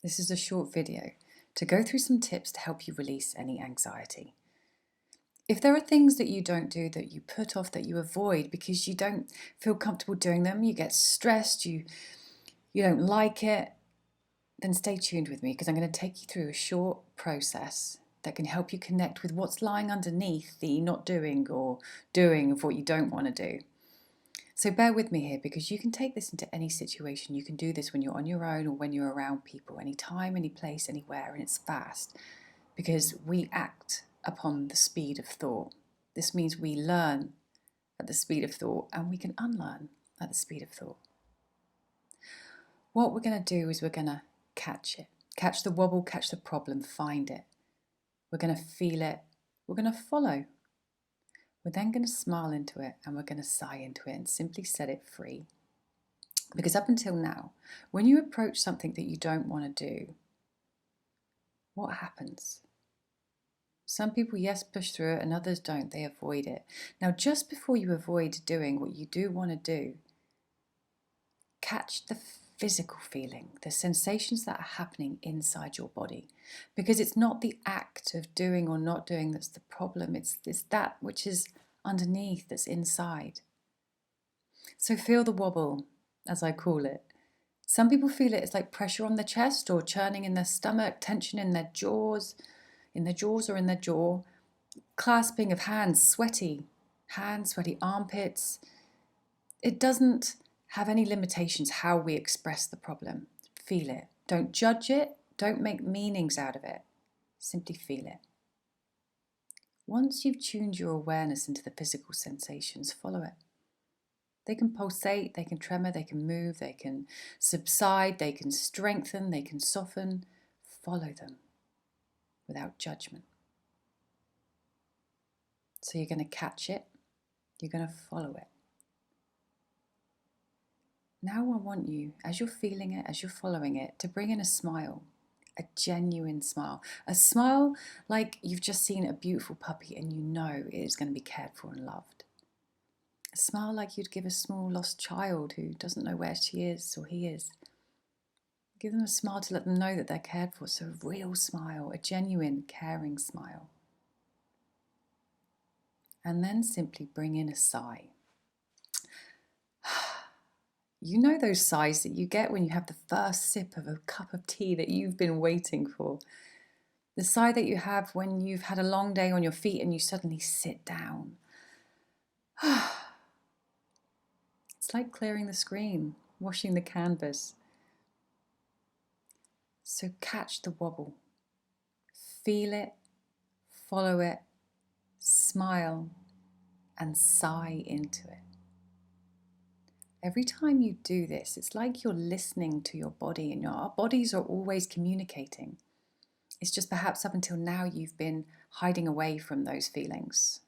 This is a short video to go through some tips to help you release any anxiety. If there are things that you don't do, that you put off, that you avoid because you don't feel comfortable doing them, you get stressed, you don't like it, then stay tuned with me because I'm going to take you through a short process that can help you connect with what's lying underneath the not doing or doing of what you don't want to do. So bear with me here because you can take this into any situation. You can do this when you're on your own or when you're around people, anytime, any place, anywhere, and it's fast because we act upon the speed of thought. This means we learn at the speed of thought and we can unlearn at the speed of thought. What we're going to do is we're going to catch it. Catch the wobble, catch the problem, find it. We're going to feel it. We're going to follow. We're then going to smile into it and we're going to sigh into it and simply set it free. Because up until now, when you approach something that you don't want to do, what happens? Some people, yes, push through it and others don't. They avoid it. Now, just before you avoid doing what you do want to do, catch the physical feeling, the sensations that are happening inside your body. Because it's not the act of doing or not doing that's the problem. It's that which is underneath, that's inside. So feel the wobble, as I call it. Some people feel it as like pressure on the chest or churning in their stomach, tension in their jaws or in their jaw, clasping of hands, sweaty armpits. It doesn't have any limitations how we express the problem. Feel it. Don't judge it. Don't make meanings out of it. Simply feel it. Once you've tuned your awareness into the physical sensations, follow it. They can pulsate, they can tremor, they can move, they can subside, they can strengthen, they can soften. Follow them without judgment. So you're going to catch it, you're going to follow it. Now I want you, as you're feeling it, as you're following it, to bring in a smile, a genuine smile. A smile like you've just seen a beautiful puppy and you know it is going to be cared for and loved. A smile like you'd give a small lost child who doesn't know where she is or he is. Give them a smile to let them know that they're cared for. So a real smile, a genuine, caring smile. And then simply bring in a sigh. You know those sighs that you get when you have the first sip of a cup of tea that you've been waiting for. The sigh that you have when you've had a long day on your feet and you suddenly sit down. It's like clearing the screen, washing the canvas. So catch the wobble. Feel it, follow it, smile, and sigh into it. Every time you do this, it's like you're listening to your body, and our bodies are always communicating. It's just perhaps up until now you've been hiding away from those feelings,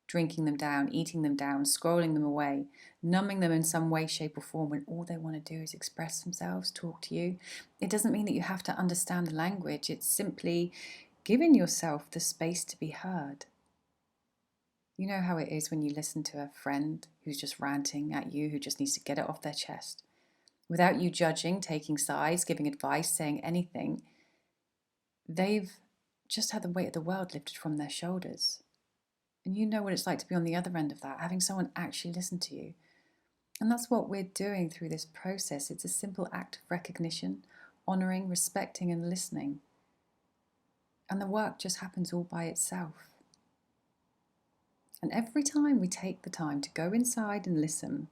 drinking them down, eating them down, scrolling them away, numbing them in some way, shape or form when all they want to do is express themselves, talk to you. It doesn't mean that you have to understand the language. It's simply giving yourself the space to be heard. You know how it is when you listen to a friend who's just ranting at you, who just needs to get it off their chest. Without you judging, taking sides, giving advice, saying anything, they've just had the weight of the world lifted from their shoulders. And you know what it's like to be on the other end of that, having someone actually listen to you. And that's what we're doing through this process. It's a simple act of recognition, honouring, respecting and listening. And the work just happens all by itself. And every time we take the time to go inside and listen,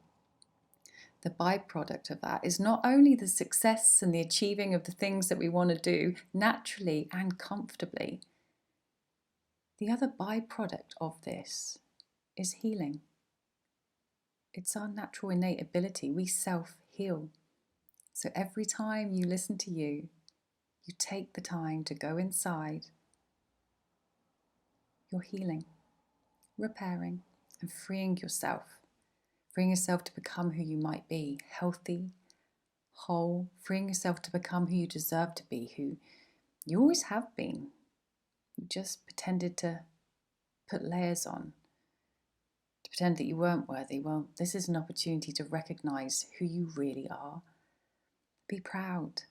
the byproduct of that is not only the success and the achieving of the things that we want to do naturally and comfortably. The other byproduct of this is healing. It's our natural innate ability. We self-heal. So every time you listen to you take the time to go inside, you're healing, repairing, and freeing yourself to become who you might be, healthy, whole, freeing yourself to become who you deserve to be, who you always have been. You just pretended to put layers on, to pretend that you weren't worthy. Well, this is an opportunity to recognize who you really are. Be proud.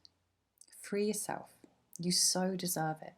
Free yourself. You so deserve it.